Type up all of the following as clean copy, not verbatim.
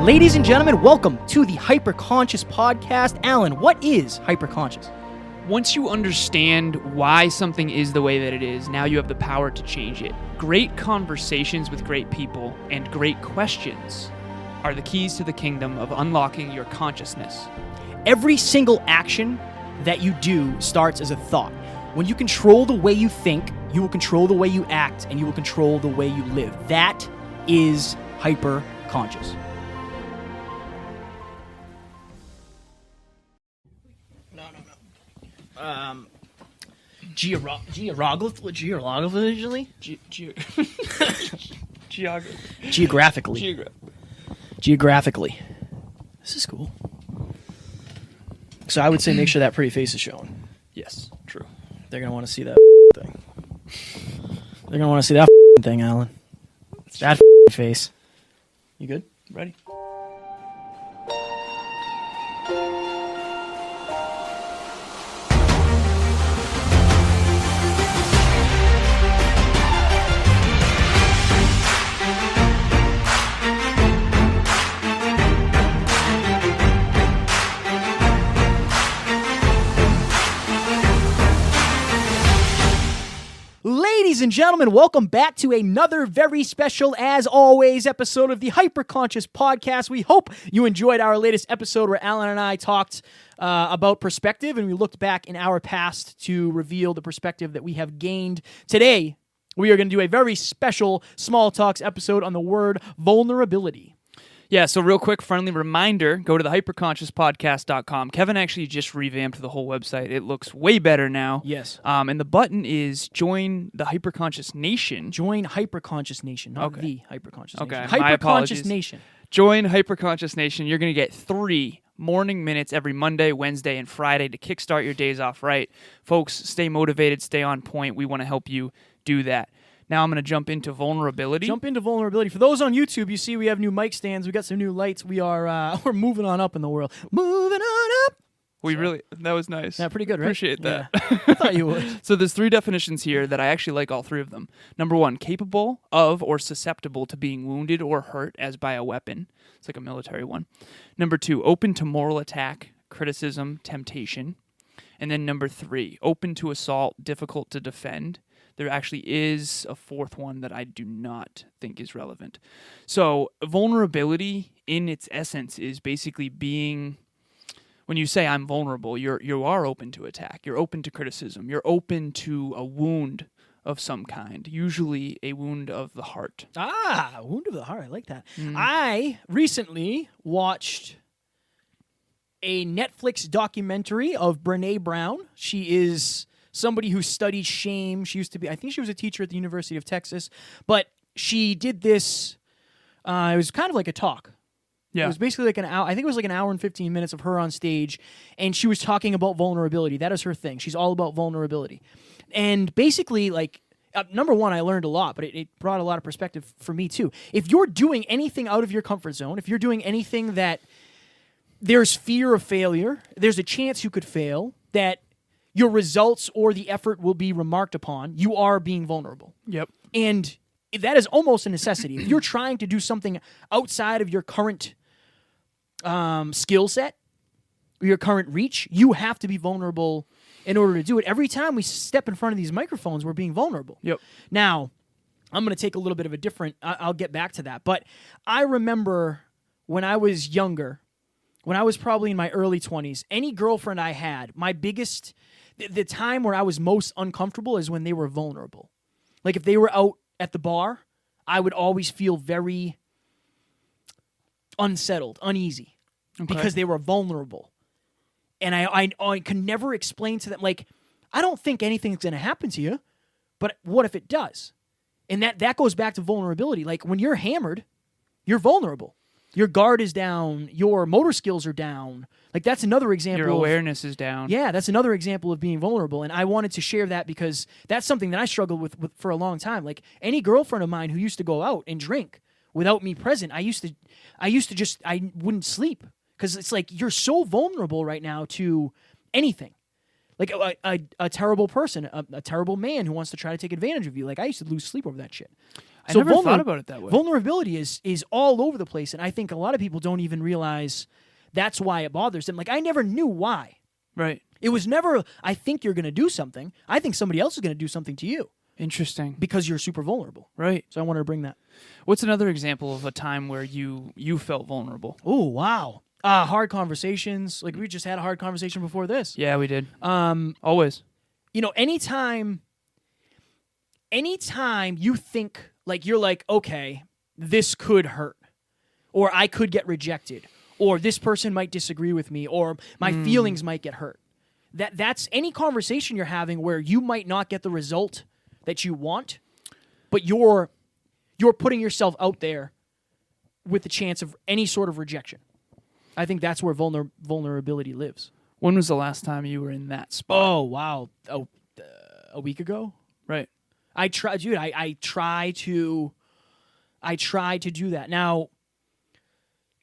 Ladies and gentlemen, welcome to the Hyperconscious Podcast. Alan, what is hyperconscious? Once you understand why something is the way that it is, now you have the power to change it. Great conversations with great people and great questions are the keys to the kingdom of unlocking your consciousness. Every single action that you do starts as a thought. When you control the way you think, you will control the way you act, and you will control the way you live. That is hyperconscious. Geographically? Geographically. This is cool. So I would say make sure that pretty face is showing. Yes, true. They're going to want to see that thing. They're going to want to see that thing, Alan. That face. You good? Ready? Ladies and gentlemen, welcome back to another very special, as always, episode of the Hyperconscious Podcast. We hope you enjoyed our latest episode where Alan and I talked about perspective, and we looked back in our past to reveal the perspective that we have gained. Today, we are going to do a very special Small Talks episode on the word vulnerability. Yeah, so real quick, friendly reminder, go to the hyperconsciouspodcast.com. Kevin actually just revamped the whole website. It looks way better now. Yes. And the button is Join the Hyperconscious Nation. Join Hyperconscious Nation, not the Hyperconscious Nation. My apologies. Hyperconscious Nation. Join Hyperconscious Nation. You're going to get 3 morning minutes every Monday, Wednesday, and Friday to kickstart your days off right. Folks, stay motivated, stay on point. We want to help you do that. Now I'm going to jump into vulnerability. For those on YouTube, you see we have new mic stands. We got some new lights. We are we're moving on up in the world. Moving on up. That was nice. Yeah, pretty good, right? Appreciate that. Yeah. I thought you would. So there's 3 definitions here that I actually like all 3 of them. Number 1, capable of or susceptible to being wounded or hurt as by a weapon. It's like a military one. Number 2, open to moral attack, criticism, temptation. And then number 3, open to assault, difficult to defend. There actually is a 4th one that I do not think is relevant. So vulnerability in its essence is basically being, when you say I'm vulnerable, you are open to attack. You're open to criticism. You're open to a wound of some kind, usually a wound of the heart. Ah, wound of the heart. I like that. I recently watched a Netflix documentary of Brené Brown. She is somebody who studies shame. She used to be, I think she was a teacher at the University of Texas, but she did this, it was kind of like a talk. Yeah. It was basically like an hour, I think it was like an hour and 15 minutes of her on stage, and she was talking about vulnerability. That is her thing. She's all about vulnerability. And basically, like, number 1, I learned a lot, but it brought a lot of perspective for me too. If you're doing anything out of your comfort zone, if you're doing anything that there's fear of failure, there's a chance you could fail, that your results or the effort will be remarked upon, you are being vulnerable. Yep. And that is almost a necessity. If you're trying to do something outside of your current skill set, or your current reach, you have to be vulnerable in order to do it. Every time we step in front of these microphones, we're being vulnerable. Yep. Now, I'm going to take a little bit of a different, I'll get back to that, but I remember when I was younger, when I was probably in my early 20s, any girlfriend I had, my biggest, the time where I was most uncomfortable is when they were vulnerable. Like if they were out at the bar, I would always feel very unsettled, uneasy, because they were vulnerable. And I could never explain to them, like, I don't think anything's going to happen to you, but what if it does? And that goes back to vulnerability. Like when you're hammered, you're vulnerable. Your guard is down. Your motor skills are down. Like that's another example. Your awareness is down. Yeah, that's another example of being vulnerable. And I wanted to share that because that's something that I struggled with for a long time. Like any girlfriend of mine who used to go out and drink without me present, I wouldn't sleep because it's like you're so vulnerable right now to anything. Like a terrible person, a terrible man who wants to try to take advantage of you. Like I used to lose sleep over that shit. I never thought about it that way. Vulnerability is all over the place, and I think a lot of people don't even realize that's why it bothers them. Like, I never knew why. Right. It was never, I think you're going to do something. I think somebody else is going to do something to you. Interesting. Because you're super vulnerable. Right. So I wanted to bring that. What's another example of a time where you felt vulnerable? Oh, wow. Hard conversations. Like, we just had a hard conversation before this. Yeah, we did. Always. Anytime you think, like, you're like, okay, this could hurt, or I could get rejected, or this person might disagree with me, or my feelings might get hurt. That's any conversation you're having where you might not get the result that you want, but you're putting yourself out there with the chance of any sort of rejection. I think that's where vulnerability lives. When was the last time you were in that spot? Oh, wow. A week ago? Right. I try to do that. Now,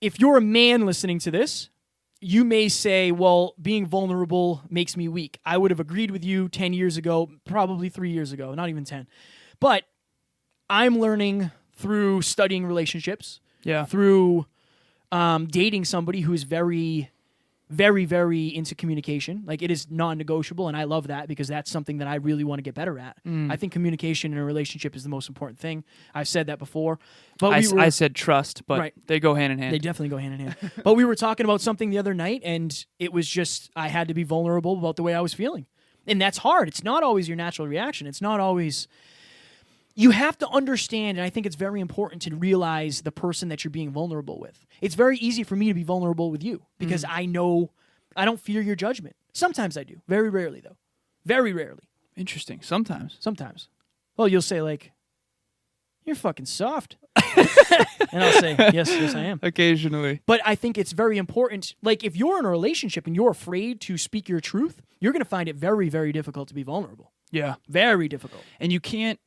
if you're a man listening to this, you may say, well, being vulnerable makes me weak. I would have agreed with you 10 years ago, probably 3 years ago, not even 10. But I'm learning through studying relationships, through dating somebody who's very, very, very into communication. Like, it is non-negotiable, and I love that because that's something that I really want to get better at. I think communication in a relationship is the most important thing. I've said that before. But I said trust, but they go hand in hand. They definitely go hand in hand. But we were talking about something the other night, and it was just I had to be vulnerable about the way I was feeling. And that's hard. It's not always your natural reaction. It's not always... You have to understand, and I think it's very important to realize the person that you're being vulnerable with. It's very easy for me to be vulnerable with you because I know I don't fear your judgment. Sometimes I do. Very rarely, though. Very rarely. Interesting. Sometimes. Well, you'll say, like, you're fucking soft. And I'll say, yes, I am. Occasionally. But I think it's very important. Like, if you're in a relationship and you're afraid to speak your truth, you're going to find it very, very difficult to be vulnerable. Yeah. Very difficult. And you can't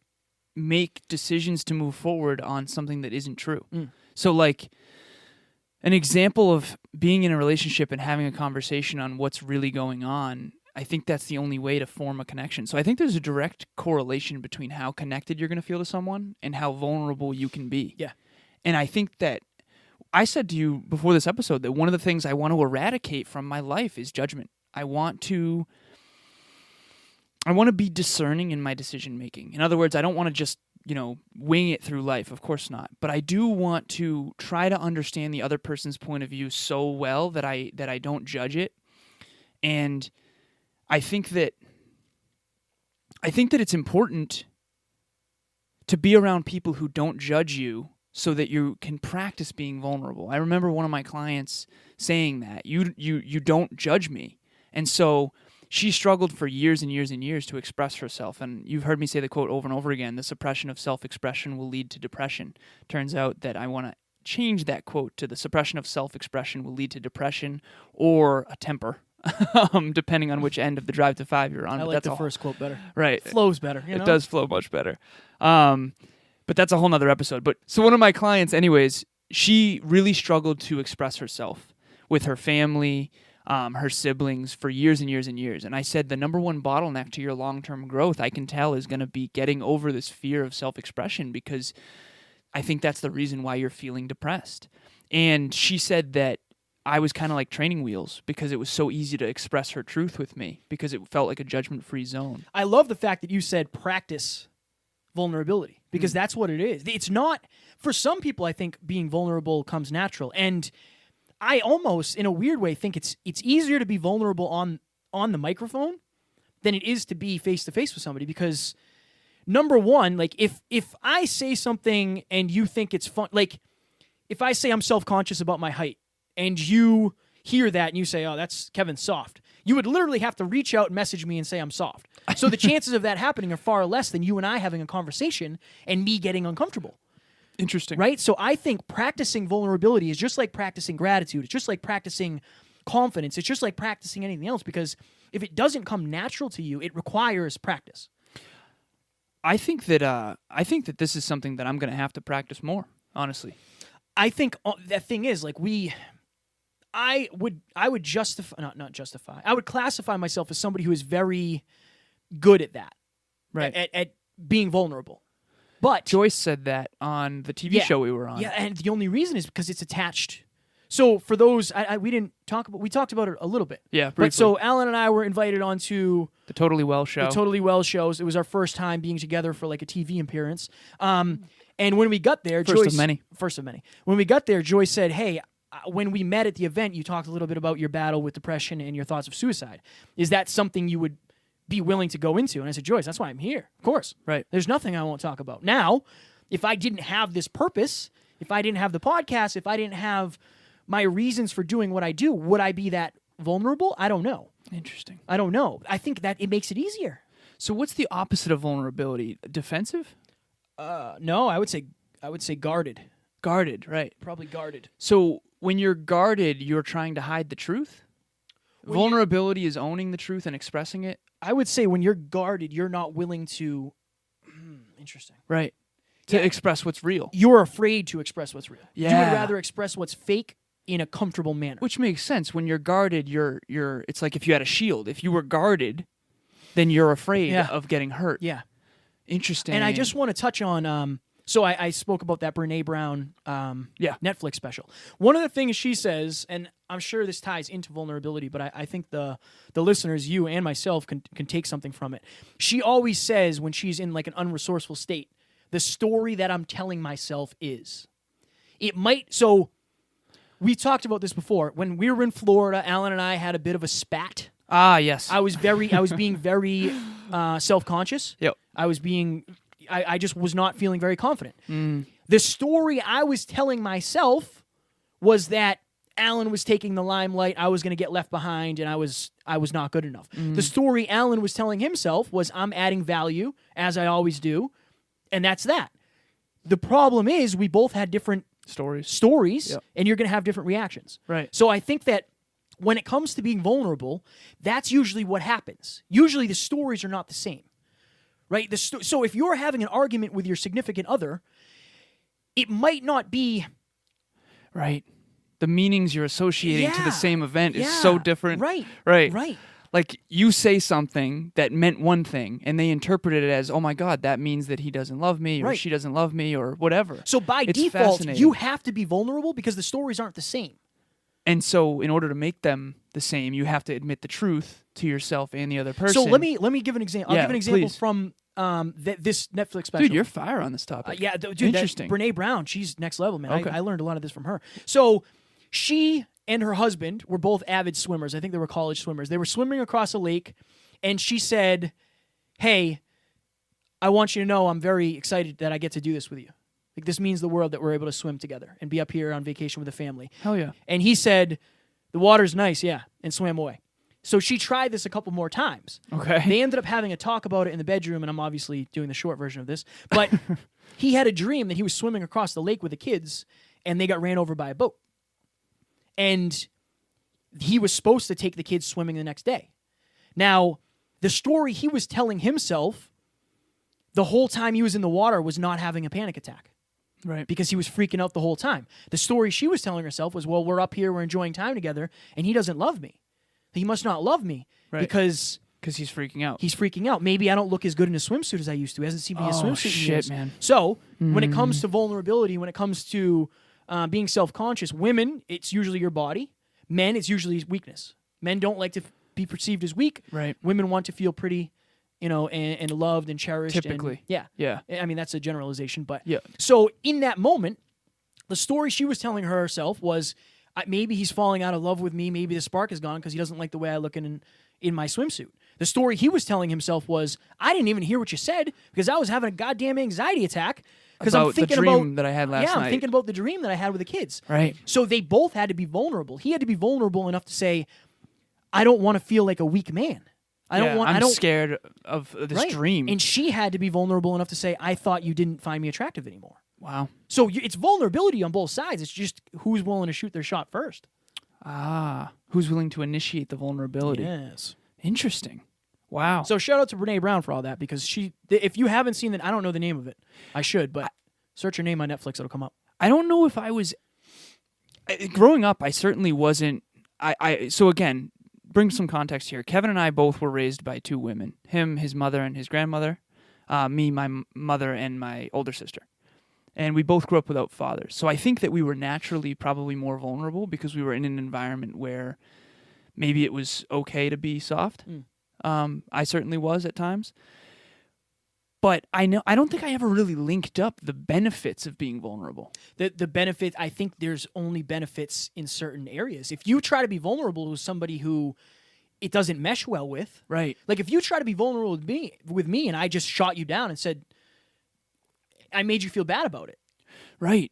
make decisions to move forward on something that isn't true. So, like, an example of being in a relationship and having a conversation on what's really going on, I think that's the only way to form a connection. So I think there's a direct correlation between how connected you're going to feel to someone and how vulnerable you can be. Yeah. And I think that I said to you before this episode that one of the things I want to eradicate from my life is judgment. I want to be discerning in my decision making. In other words, I don't want to just, wing it through life. Of course not. But I do want to try to understand the other person's point of view so well that I don't judge it. And I think that it's important to be around people who don't judge you so that you can practice being vulnerable. I remember one of my clients saying that you don't judge me. And so she struggled for years and years and years to express herself. And you've heard me say the quote over and over again, the suppression of self-expression will lead to depression. Turns out that I want to change that quote to the suppression of self-expression will lead to depression or a temper, depending on which end of the Drive to 5 you're on. I like the first quote better. Right. It flows better. It does flow much better. But that's a whole nother episode. But so one of my clients, anyways, she really struggled to express herself with her family, her siblings for years and years and years. And I said the number one bottleneck to your long-term growth, I can tell, is going to be getting over this fear of self-expression because I think that's the reason why you're feeling depressed. And she said that I was kind of like training wheels because it was so easy to express her truth with me because it felt like a judgment-free zone. I love the fact that you said practice vulnerability because that's what it is. It's not, for some people, I think being vulnerable comes natural. And I almost, in a weird way, think it's easier to be vulnerable on the microphone than it is to be face-to-face with somebody because, number one, like, if I say something and you think it's fun, like, if I say I'm self-conscious about my height and you hear that and you say, oh, that's Kevin soft, you would literally have to reach out and message me and say I'm soft. So the chances of that happening are far less than you and I having a conversation and me getting uncomfortable. Interesting. Right? So I think practicing vulnerability is just like practicing gratitude. It's just like practicing confidence. It's just like practicing anything else because if it doesn't come natural to you, it requires practice. I think that this is something that I'm going to have to practice more, honestly. I think that thing is like I would classify myself as somebody who is very good at that. Right. At being vulnerable. But Joyce said that on the TV show we were on. Yeah, and the only reason is because it's attached. So for those, we didn't talk about. We talked about it a little bit. Yeah, briefly. But so Alan and I were invited onto The Totally Well show. the Totally Well shows. It was our first time being together for like a TV appearance. And when we got there, First Joyce, of many. First of many. When we got there, Joyce said, "Hey, when we met at the event, you talked a little bit about your battle with depression and your thoughts of suicide. Is that something you would be willing to go into?" And I said, "Joyce, that's why I'm here. Of course. Right. There's nothing I won't talk about." Now, if I didn't have this purpose, if I didn't have the podcast, if I didn't have my reasons for doing what I do, would I be that vulnerable? I don't know. Interesting. I don't know. I think that it makes it easier. So what's the opposite of vulnerability? Defensive? No, I would say guarded. Guarded, right. Probably guarded. So when you're guarded, you're trying to hide the truth? Vulnerability is owning the truth and expressing it? I would say when you're guarded, you're not willing to. Interesting. Right. To express what's real. You're afraid to express what's real. You Yeah. would rather express what's fake in a comfortable manner. Which makes sense. When you're guarded, you're it's like if you had a shield. If you were guarded, then you're afraid Yeah. of getting hurt. Yeah. Interesting. And I just want to touch on. So I spoke about that Brene Brown Netflix special. One of the things she says, and I'm sure this ties into vulnerability, but I think the listeners, you and myself, can take something from it. She always says when she's in like an unresourceful state, the story that I'm telling myself is. It might. So we talked about this before. When we were in Florida, Alan and I had a bit of a spat. Ah, yes. I was being very self-conscious. Yep. I just was not feeling very confident. The story I was telling myself was that Alan was taking the limelight, I was going to get left behind, and I was not good enough. The story Alan was telling himself was I'm adding value, as I always do, and that's that. The problem is we both had different stories, Yep. and you're going to have different reactions. Right. So I think that when it comes to being vulnerable, that's usually what happens. Usually the stories are not the same. Right? So if you're having an argument with your significant other, it might not be... Right. The meanings you're associating to the same event is so different. Right. Right. Right. Like you say something that meant one thing and they interpreted it as, oh my God, that means that he doesn't love me or Right. she doesn't love me or whatever. So by It's default, fascinating. you have to be vulnerable because the stories aren't the same. And so in order to make them the same, you have to admit the truth to yourself and the other person. So let me give an example. I'll Yeah, give an example please. from this Netflix special. Dude, you're fire on this topic. Yeah, dude, Interesting. Brene Brown, she's next level, man. Okay. I learned a lot of this from her. So she and her husband were both avid swimmers. I think they were college swimmers. They were swimming across a lake, and she said, "Hey, I want you to know I'm very excited that I get to do this with you. Like this means the world that we're able to swim together and be up here on vacation with the family." Hell yeah. And he said, "The water's nice, yeah," and swam away. So she tried this a couple more times. Okay. They ended up having a talk about it in the bedroom, and I'm obviously doing the short version of this. But he had a dream that he was swimming across the lake with the kids, and they got ran over by a boat. And he was supposed to take the kids swimming the next day. Now, the story he was telling himself the whole time he was in the water was not having a panic attack. Right. Because he was freaking out the whole time. The story she was telling herself was, well, we're up here, we're enjoying time together, and he doesn't love me. He must not love me because he's freaking out. he's freaking out. Maybe I don't look as good in a swimsuit as I used to. He hasn't seen me in a swimsuit in shit, years. man. So when it comes to vulnerability, when it comes to being self-conscious, women, it's usually your body. Men, it's usually weakness. Men don't like to be perceived as weak. Right. Women want to feel pretty, and loved and cherished. Typically. And, Yeah. I mean, that's a generalization, but Yeah. So in that moment, the story she was telling herself was, maybe he's falling out of love with me. Maybe the spark is gone because he doesn't like the way I look in my swimsuit. The story he was telling himself was, I didn't even hear what you said because I was having a goddamn anxiety attack because I'm About the thinking dream that I had last I'm night. thinking about the dream that I had with the kids. Right. So they both had to be vulnerable. He had to be vulnerable enough to say, I don't want to feel like a weak man. I'm scared of this Right. dream. And she had to be vulnerable enough to say, I thought you didn't find me attractive anymore. Wow. So it's vulnerability on both sides. It's just who's willing to shoot their shot first. Ah. Who's willing to initiate the vulnerability? Yes. Interesting. Wow. So shout out to Brene Brown for all that because if you haven't seen it, I don't know the name of it. I should, but search her name on Netflix. It'll come up. I don't know if I was... Growing up, I certainly wasn't... So again, bring some context here. Kevin and I both were raised by two women. Him, his mother, and his grandmother. Me, my mother, and my older sister. And we both grew up without fathers. So I think that we were naturally probably more vulnerable because we were in an environment where maybe it was okay to be soft. I certainly was at times. But I don't think I ever really linked up the benefits of being vulnerable. The benefit, I think there's only benefits in certain areas. If you try to be vulnerable with somebody who it doesn't mesh well with, Right. like if you try to be vulnerable with me and I just shot you down and said, I made you feel bad about it, Right.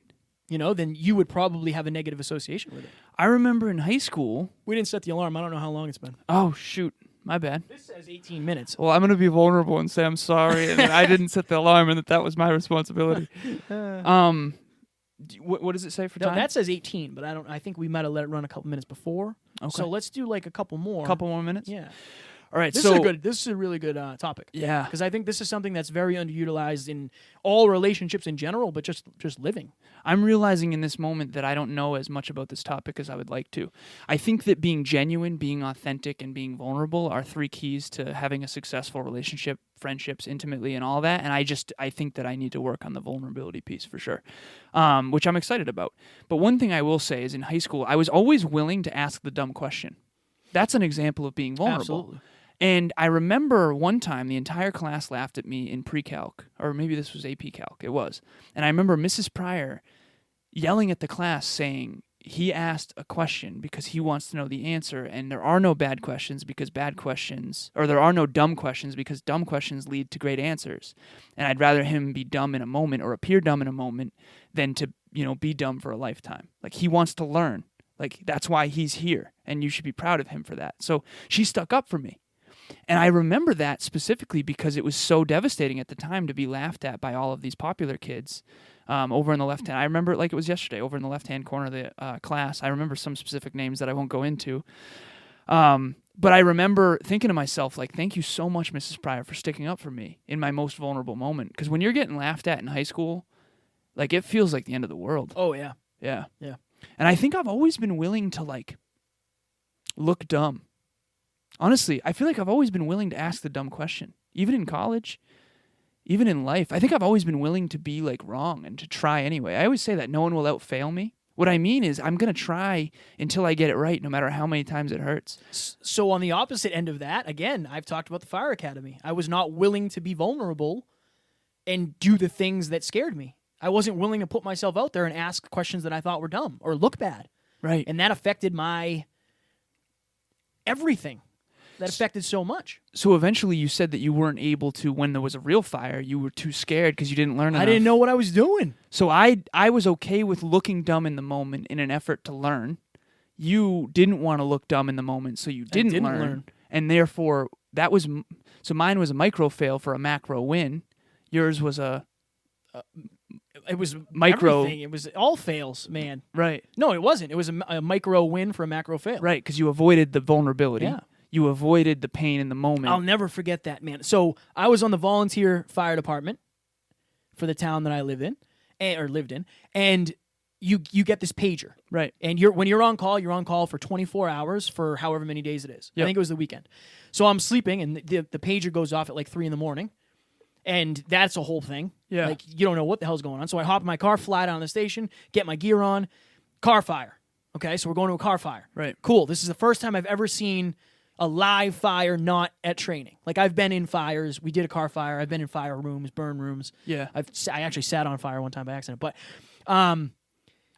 Then you would probably have a negative association with it. I remember in high school. We didn't set the alarm. I don't know how long it's been. Oh, shoot. My bad. This says 18 minutes. Well, I'm going to be vulnerable and say I'm sorry and that I didn't set the alarm and that was my responsibility. What does it say for No, time? that says 18, but I think we might have let it run a couple minutes before. Okay. So let's do like a couple more. Couple more minutes? Yeah. All right. This is a really good topic. Yeah. Because I think this is something that's very underutilized in all relationships in general, but just living. I'm realizing in this moment that I don't know as much about this topic as I would like to. I think that being genuine, being authentic, and being vulnerable are 3 keys to having a successful relationship, friendships, intimately, and all that. And I think that I need to work on the vulnerability piece for sure, which I'm excited about. But one thing I will say is in high school, I was always willing to ask the dumb question. That's an example of being vulnerable. Absolutely. And I remember one time the entire class laughed at me in pre-calc, or maybe this was AP Calc, it was. And I remember Mrs. Pryor yelling at the class saying, he asked a question because he wants to know the answer, and there are no bad questions because bad questions, or there are no dumb questions because dumb questions lead to great answers. And I'd rather him be dumb in a moment or appear dumb in a moment than to, be dumb for a lifetime. Like, he wants to learn. Like, that's why he's here, and you should be proud of him for that. So she stuck up for me. And I remember that specifically because it was so devastating at the time to be laughed at by all of these popular kids over in the left hand. I remember it like it was yesterday, over in the left-hand corner of the class. I remember some specific names that I won't go into. But I remember thinking to myself, like, thank you so much, Mrs. Pryor, for sticking up for me in my most vulnerable moment. Because when you're getting laughed at in high school, like, it feels like the end of the world. Oh, yeah. Yeah. Yeah. And I think I've always been willing to, like, look dumb. Honestly, I feel like I've always been willing to ask the dumb question, even in college, even in life. I think I've always been willing to be like wrong and to try anyway. I always say that no one will outfail me. What I mean is I'm going to try until I get it right, no matter how many times it hurts. So on the opposite end of that, again, I've talked about the Fire Academy. I was not willing to be vulnerable and do the things that scared me. I wasn't willing to put myself out there and ask questions that I thought were dumb or look bad. Right. And that affected my everything. That affected so much. So eventually you said that you weren't able to, when there was a real fire, you were too scared because you didn't learn enough. I didn't know what I was doing. So I was okay with looking dumb in the moment in an effort to learn. You didn't want to look dumb in the moment, so you didn't learn. And therefore, so mine was a micro fail for a macro win. Yours was it was micro. Everything. It was all fails, man. Right. No, it wasn't. It was a micro win for a macro fail. Right, because you avoided the vulnerability. Yeah. You avoided the pain in the moment. I'll never forget that, man. So I was on the volunteer fire department for the town that I lived in, and you get this pager, right? And when you're on call for 24 hours for however many days it is. Yep. I think it was the weekend. So I'm sleeping, and the pager goes off at like 3 a.m, and that's a whole thing. Yeah, like you don't know what the hell's going on. So I hop in my car, fly down to the station, get my gear on, car fire. Okay, so we're going to a car fire. Right. Cool. This is the first time I've ever seen a live fire not at training. Like, I've been in fires. We did a car fire. I've been in fire rooms, burn rooms. Yeah. I actually sat on fire one time by accident. But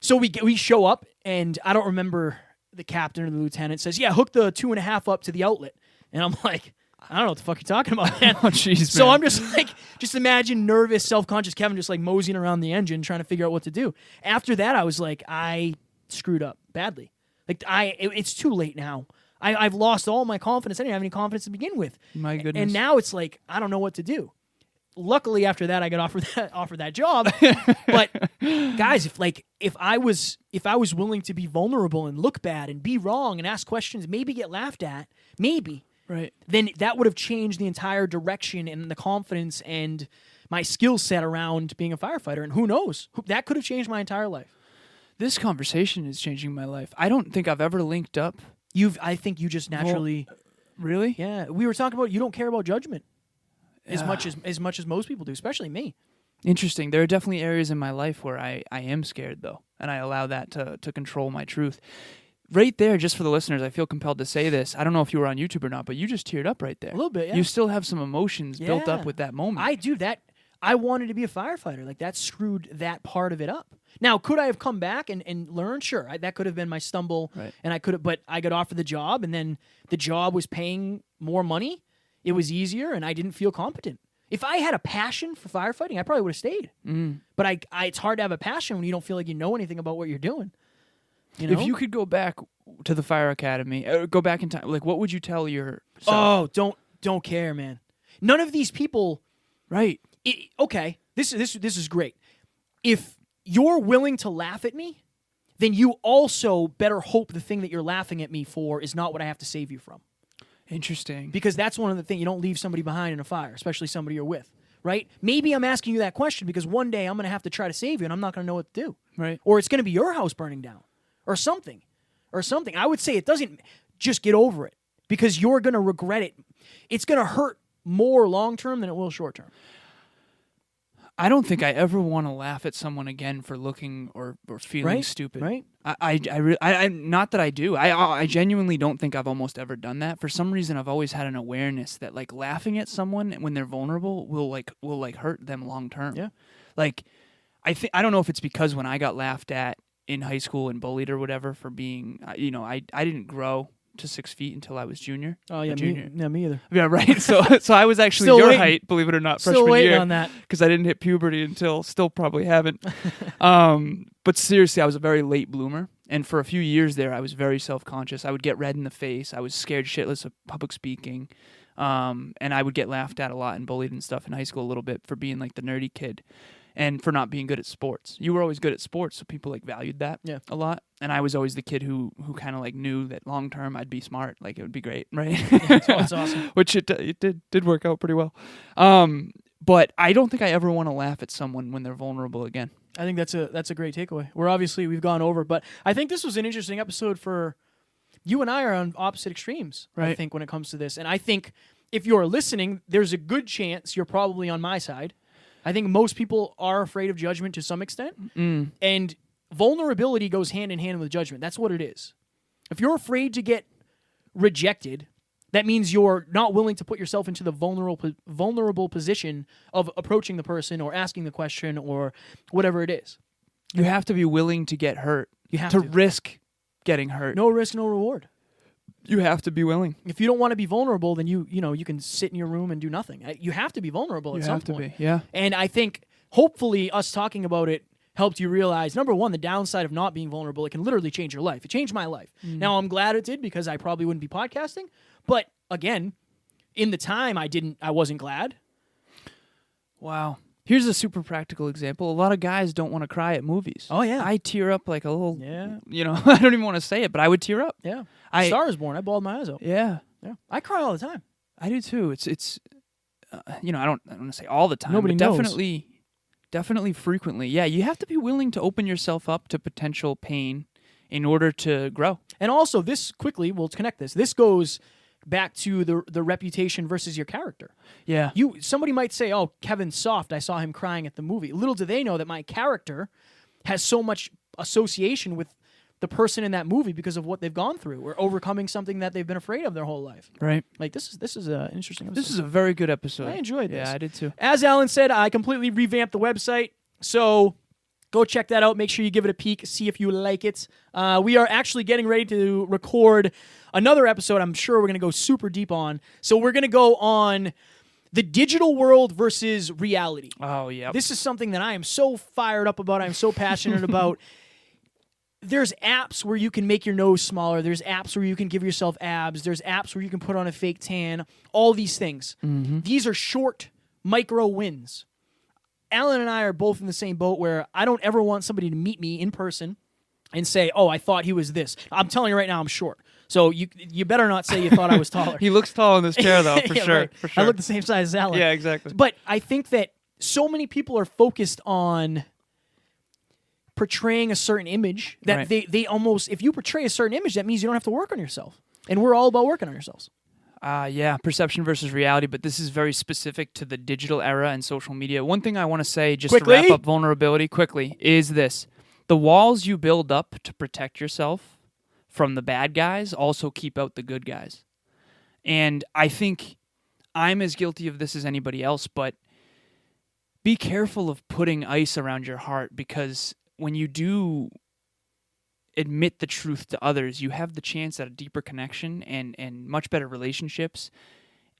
so we show up, and I don't remember the captain or the lieutenant says, yeah, hook the 2.5 up to the outlet. And I'm like, I don't know what the fuck you're talking about, man. Oh, jeez, So man. I'm just like, just imagine nervous, self-conscious Kevin just like moseying around the engine trying to figure out what to do. After that, I was like, I screwed up badly. Like, it's too late now. I've lost all my confidence. I didn't have any confidence to begin with. My goodness. And now it's like, I don't know what to do. Luckily, after that, I got offered that job. But guys, if I was willing to be vulnerable and look bad and be wrong and ask questions, maybe get laughed at, maybe, right, then that would have changed the entire direction and the confidence and my skill set around being a firefighter. And who knows? That could have changed my entire life. This conversation is changing my life. I don't think I've ever linked up. I think you just naturally... Really? Yeah. We were talking about you don't care about judgment. as much as most people do, especially me. Interesting. There are definitely areas in my life where I am scared, though, and I allow that to control my truth. Right there, just for the listeners, I feel compelled to say this. I don't know if you were on YouTube or not, but you just teared up right there. A little bit, yeah. You still have some emotions built up with that moment. I do that. I wanted to be a firefighter. Like, that screwed that part of it up. Now, could I have come back and learned? Sure. that could have been my stumble. Right. And but I got offered the job, and then the job was paying more money. It was easier, and I didn't feel competent. If I had a passion for firefighting, I probably would have stayed. But it's hard to have a passion when you don't feel like you know anything about what you're doing. You know? If you could go back to the fire academy, go back in time, like, what would you tell yourself? Oh, don't care, man. None of these people. Right. Okay, this is great. If you're willing to laugh at me, then you also better hope the thing that you're laughing at me for is not what I have to save you from. Interesting. Because that's one of the things. You don't leave somebody behind in a fire, especially somebody you're with, right? Maybe I'm asking you that question because one day I'm going to have to try to save you, and I'm not going to know what to do. Right. Or it's going to be your house burning down, or something. I would say it doesn't. Just get over it, because you're going to regret it. It's going to hurt more long term than it will short term. I don't think I ever want to laugh at someone again for looking or feeling stupid. Right. I not that I do. I genuinely don't think I've almost ever done that. For some reason, I've always had an awareness that, like, laughing at someone when they're vulnerable will hurt them long term. Yeah. Like, I don't know if it's because when I got laughed at in high school and bullied or whatever for being, I didn't grow to 6 feet until I was junior. Oh yeah, junior. Me either. Yeah, right. So I was actually Still your waiting. height, believe it or not, Still freshman waiting year, on that. because I didn't hit puberty until still probably haven't. But seriously, I was a very late bloomer, and for a few years there, I was very self-conscious. I would get red in the face. I was scared shitless of public speaking, and I would get laughed at a lot and bullied and stuff in high school a little bit for being like the nerdy kid. And for not being good at sports. You were always good at sports, so people valued that a lot. And I was always the kid who kind of knew that long term I'd be smart, it would be great, right? That's awesome. Which it did work out pretty well. But I don't think I ever want to laugh at someone when they're vulnerable again. I think that's a great takeaway. We've gone over, but I think this was an interesting episode for you and I are on opposite extremes. Right. I think when it comes to this, and I think if you're listening, there's a good chance you're probably on my side. I think most people are afraid of judgment to some extent, and vulnerability goes hand in hand with judgment. That's what it is. If you're afraid to get rejected, that means you're not willing to put yourself into the vulnerable position of approaching the person or asking the question or whatever it is. You have to be willing to get hurt. You have to to. risk getting hurt. No risk, no reward. You have to be willing. If you don't want to be vulnerable, then you can sit in your room and do nothing. You have to be vulnerable at some point. You have to be, yeah. And I think hopefully us talking about it helped you realize, number one, the downside of not being vulnerable. It can literally change your life. It changed my life. Now I'm glad it did, because I probably wouldn't be podcasting. But again, in the time I wasn't glad. Wow. Here's a super practical example. A lot of guys don't want to cry at movies. Oh, yeah. I tear up like a little, Yeah. I don't even want to say it, but I would tear up. Yeah. Star is Born. I bawled my eyes out. Yeah. Yeah. I cry all the time. I do too. It's I don't want to say all the time. Nobody but knows. Definitely frequently. Yeah, you have to be willing to open yourself up to potential pain in order to grow. And also, we'll connect this. This goes back to the reputation versus your character. Yeah. Somebody might say, "Oh, Kevin's soft. I saw him crying at the movie." Little do they know that my character has so much association with the person in that movie because of what they've gone through or overcoming something that they've been afraid of their whole life. Right. Like this is an interesting episode. This is a very good episode. I enjoyed this. Yeah, I did too. As Alan said, I completely revamped the website, so go check that out. Make sure you give it a peek, see if you like it. We are actually getting ready to record another episode I'm sure we're going to go super deep on. So we're going to go on the digital world versus reality. Oh, yeah. This is something that I am so fired up about. I'm so passionate about. There's apps where you can make your nose smaller. There's apps where you can give yourself abs. There's apps where you can put on a fake tan. All these things. These are short, micro wins. Alan and I are both in the same boat where I don't ever want somebody to meet me in person and say, "Oh, I thought he was this." I'm telling you right now, I'm short. So you better not say you thought I was taller. He looks tall in this chair, though, for Yeah, sure. right. For sure. I look the same size as Alan. Yeah, exactly. But I think that so many people are focused on portraying a certain image that Right. they almost, if you portray a certain image, that means you don't have to work on yourself. And we're all about working on ourselves. Yeah, perception versus reality, but this is very specific to the digital era and social media. One thing I want to say, just to wrap up vulnerability quickly, is this. The walls you build up to protect yourself from the bad guys also keep out the good guys. And I think I'm as guilty of this as anybody else, but be careful of putting ice around your heart, because when you do admit the truth to others, you have the chance at a deeper connection and much better relationships.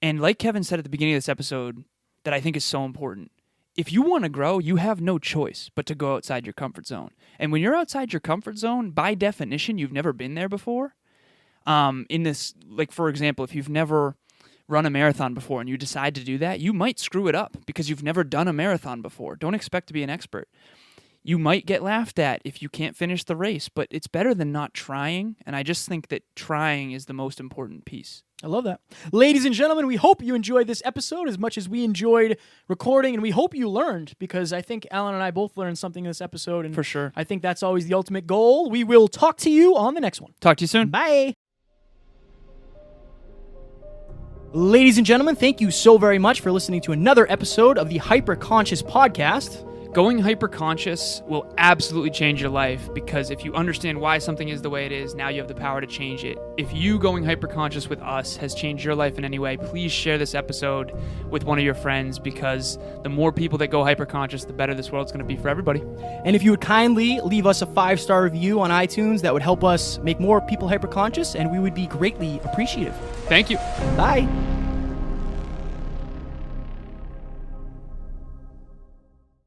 And like Kevin said at the beginning of this episode, that I think is so important. If you want to grow, you have no choice but to go outside your comfort zone. And when you're outside your comfort zone, by definition, you've never been there before. In this, like, for example, if you've never run a marathon before and you decide to do that, you might screw it up because you've never done a marathon before. Don't expect to be an expert. You might get laughed at if you can't finish the race, but it's better than not trying. And I just think that trying is the most important piece. I love that. Ladies and gentlemen, we hope you enjoyed this episode as much as we enjoyed recording, and we hope you learned, because I think Alan and I both learned something in this episode. And for sure. I think that's always the ultimate goal. We will talk to you on the next one. Talk to you soon. Bye. Ladies and gentlemen, thank you so very much for listening to another episode of the Hyperconscious Podcast. Going hyperconscious will absolutely change your life, because if you understand why something is the way it is, now you have the power to change it. If you going hyperconscious with us has changed your life in any way, please share this episode with one of your friends, because the more people that go hyperconscious, the better this world's going to be for everybody. And if you would kindly leave us a 5-star review on iTunes, that would help us make more people hyperconscious, and we would be greatly appreciative. Thank you. Bye.